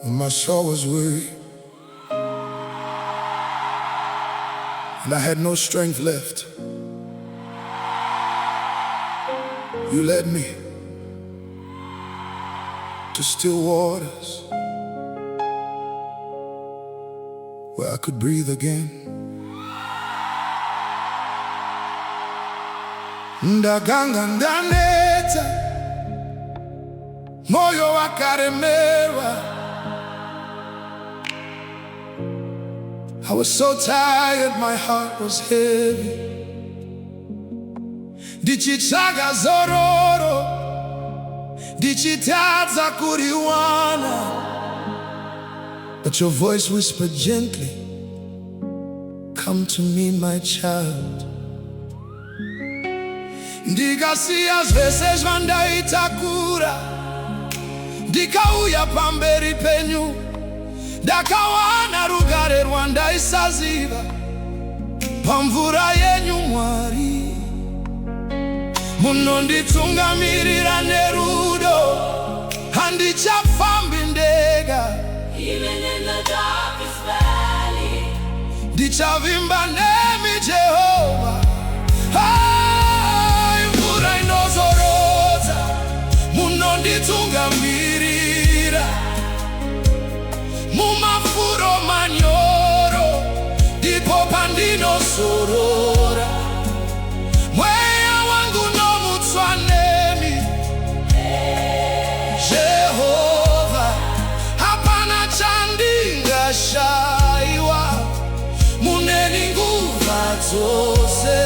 when my soul was weary and I had no strength left. You led me to still waters where I could breathe again. Ndaganga ndaneta, moyo wakaremerwa. I was so tired, my heart was heavy. Ndichitsvaga zororo, ndichitadza kuriwana, but your voice whispered gently, "Come to me, my child." Ndikasiya zvese zvandaitakura, ndikauya pamberi penyu, ndakawana rugare rwandaisaziva. Pamvura yenyu Mwari, munonditungamirira nerudo, handichafambi ndega. Even in the darkest valley, ndichavimba nemi Jehova. Mvura inozorodza, munonditungamirira. Mumafuro manyoro, ndipo pandinosorora. Mweya wangu nomutswa nemi Jehova. Hapana chandingashayiwa, muneni nguva dzose.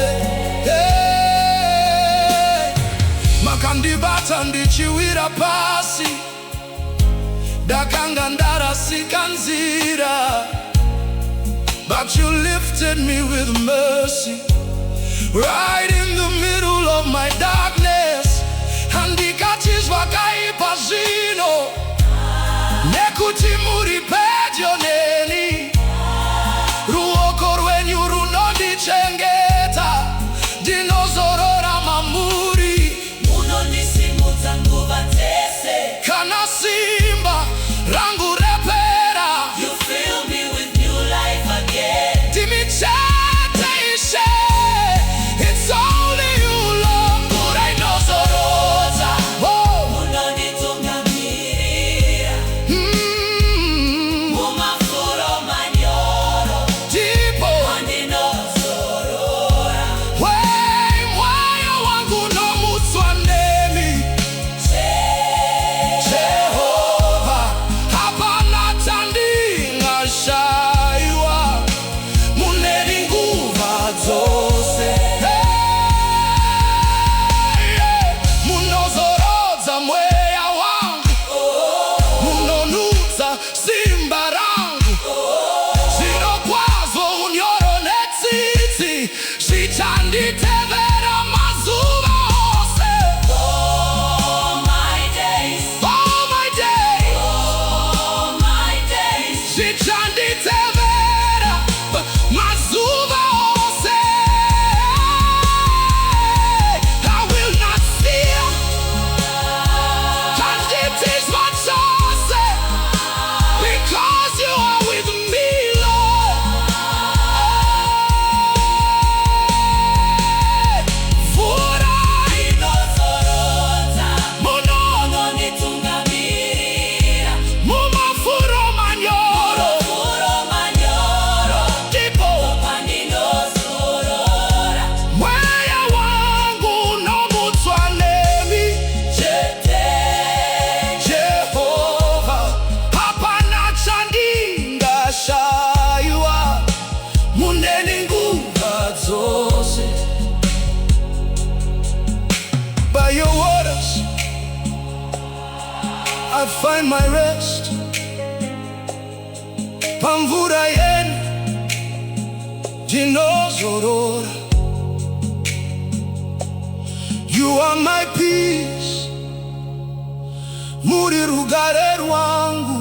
Makandibata ndichiwira pasi, ndakanga ndarasika nzira, but you lifted me with mercy, right in the middle of my darkness. Handikachizwa kaipa zvino, nekuti muri pedyo neni. Ruoko rwenyu runondichengeta, ndinozorora mamuri. munondisimudza nguva dzese. Kana simba rangu repera, You fill me with new life again. timichete ishe. It's only you, Lord. Mvura inozorodza, oh. Munonditungamirira. Mumafuro manyoro, Ndipo pandinozorora. mweya wangu nomutswa nemi Jehova. Hapana chandingashayiwa, muneni nguva dzose. Munozorodza mweya wangu, munonutsa simba rangu. Zvirokwazvo unyoro netsitsi zvichanditevera mazuva ose. All my days, All my days all my days. zvichanditevera mazuva ose. I will not fear, chanditizwa chose, because you are with me, Lord. Mvura Inozorodza, muno munonditungamirira. mumafuro manyoro, Mumafuro manyoro, ndipo pandinozorora. mweya wangu nomutswa nemi Jehova. Hapana chandingashayiwa, muneni nguva dzose. By your waters I find my rest. Pamvura yenyu ndinozorora. You are my peace, muri rugare rwangu.